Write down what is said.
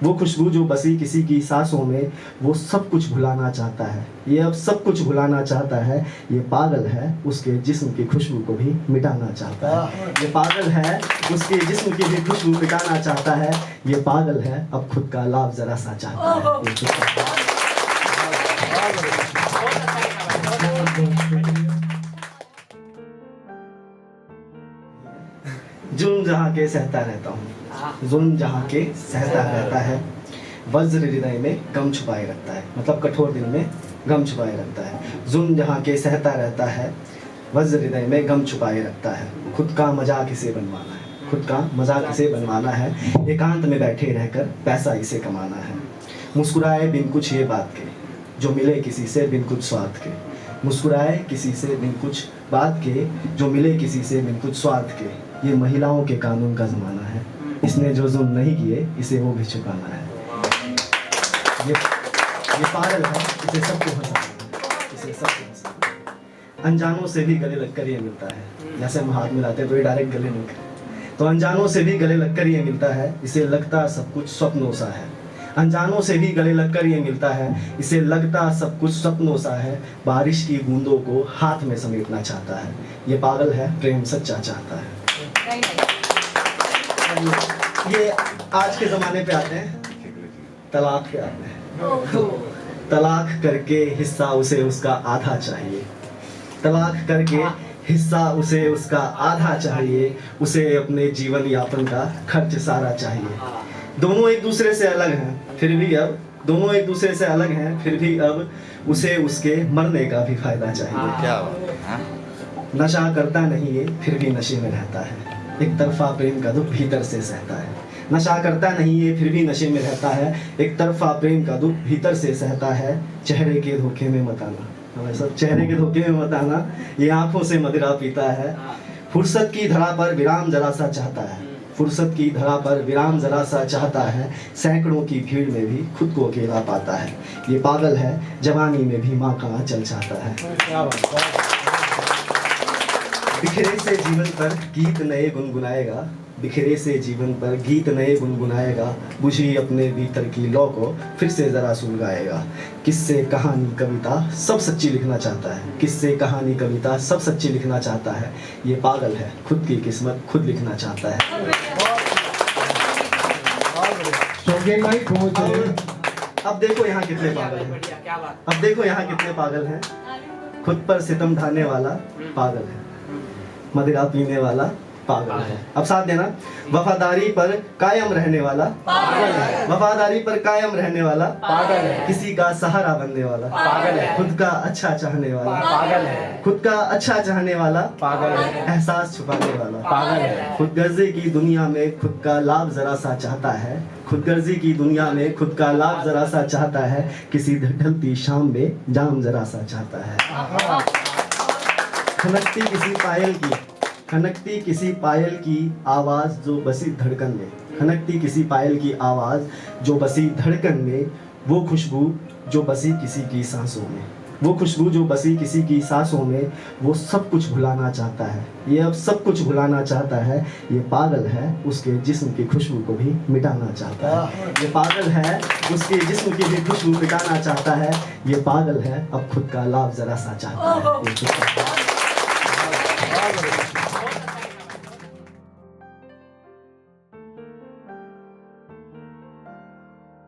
वो खुशबू जो बसी किसी की सांसों में, वो सब कुछ भुलाना चाहता है। ये अब सब कुछ भुलाना चाहता है। ये पागल है, उसके जिस्म की खुशबू को भी मिटाना चाहता है। ये पागल है, उसके जिस्म की भी खुशबू मिटाना चाहता है। ये पागल है, अब खुद का लाभ जरा सा चाहता है। ये खुद का जुल्म जहाँ के सहता रहता हूँ, जुल्म जहाँ के सहता रहता है। वज्र हृदय में गम छुपाए रखता है, मतलब कठोर दिल में गम छुपाए रखता है। जुल्म जहाँ के सहता रहता है, वज्र हृदय में गम छुपाए रखता है। खुद का मजाक इसे बनवाना है, खुद का मजाक इसे बनवाना है। एकांत में बैठे रहकर पैसा इसे कमाना है। मुस्कुराए बिन कुछ ये बात के, जो मिले किसी से बिन कुछ स्वार्थ के। मुस्कुराए किसी से बिन कुछ बात के, जो मिले किसी से बिन कुछ स्वार्थ के। ये महिलाओं के कानून का ज़माना है, इसने जो जुल्म नहीं किए इसे वो भी चुकाना है। ये पागल है, इसे सबको हंसाना है, इसे सबको हंसाना है। अनजानों से भी गले लगकर ये मिलता है, जैसे हम हाथ मिलाते हैं तो ये डायरेक्ट गले नहीं करते। तो अनजानों से भी गले लगकर ये मिलता है, इसे लगता सब कुछ स्वप्नों सा है। अनजानों से भी गले लगकर ये मिलता है, इसे लगता सब कुछ सपनों सा है। बारिश की बूंदों को हाथ में समेटना चाहता है। ये पागल है, प्रेम सच्चा चाहता है। ये आज के ज़माने पे आते हैं, तलाक पे आते हैं। तलाक करके हिस्सा उसे उसका आधा चाहिए। तलाक करके हिस्सा उसे उसका आधा चाहिए। उसे अपने जीवन यापन का खर्च सारा चाहिए। दोनों एक दूसरे से अलग हैं, फिर भी अब दोनों एक दूसरे से अलग हैं, फिर भी अब उसे उसके मरने का भी फायदा चाहिए। क्या नशा करता नहीं ये, फिर भी नशे में रहता है। एक तरफा प्रेम का दुख भीतर से सहता है। नशा करता नहीं ये, फिर भी नशे में रहता है। एक तरफा प्रेम का दुख भीतर से सहता है। चेहरे के धोखे में मत आना, हमें सब चेहरे के धोखे में मत आना। ये आंखों से मदिरा पीता है। फुर्सत की धरा पर विराम जरा सा चाहता है। फुर्सत की धरा पर विराम जरा सा चाहता है। सैकड़ों की भीड़ में भी खुद को अकेला पाता है। ये पागल है, जवानी में भी माँ का आंचल चाहता है। बिखरे से जीवन पर गीत नए गुनगुनाएगा। बिखरे से जीवन पर गीत नए गुनगुनाएगा। बुझी अपने भीतर की लौ को फिर से जरा सुलगाएगा। किस्से कहानी कविता सब सच्ची लिखना चाहता है। किस्से कहानी कविता सब सच्ची लिखना चाहता है। ये पागल है, खुद की किस्मत खुद लिखना चाहता है। अब देखो यहाँ कितने पागल हैं। अब देखो यहाँ कितने पागल हैं। खुद पर सितम ढाने वाला पागल है, मदिरा पीने वाला पागल है। अब साथ देना। वफादारी पर कायम रहने वाला पागल है। वफादारी पर कायम रहने वाला पागल है। किसी का सहारा बनने वाला पागल है। खुद का अच्छा चाहने वाला पागल है। खुद का अच्छा चाहने वाला पागल है। एहसास छुपाने वाला पागल है। खुदगर्जी की दुनिया में खुद का लाभ जरा सा चाहता है। खुदगर्जी की दुनिया में खुद का लाभ जरा सा चाहता है। किसी ढलती शाम में जाम जरा सा चाहता है। खनकती किसी पायल की, खनकती किसी पायल की आवाज़ जो बसी धड़कन में। खनकती किसी पायल की आवाज़ जो बसी धड़कन में। वो खुशबू जो बसी किसी की सांसों में। वो खुशबू जो बसी किसी की सांसों में। वो सब कुछ भुलाना चाहता है। ये अब सब कुछ भुलाना चाहता है। ये पागल है, उसके जिस्म की खुशबू को भी मिटाना चाहता है। ये पागल है, उसके जिस्म की भी खुशबू मिटाना चाहता है। ये पागल है, अब खुद का लाभ जरा सा चाहता है।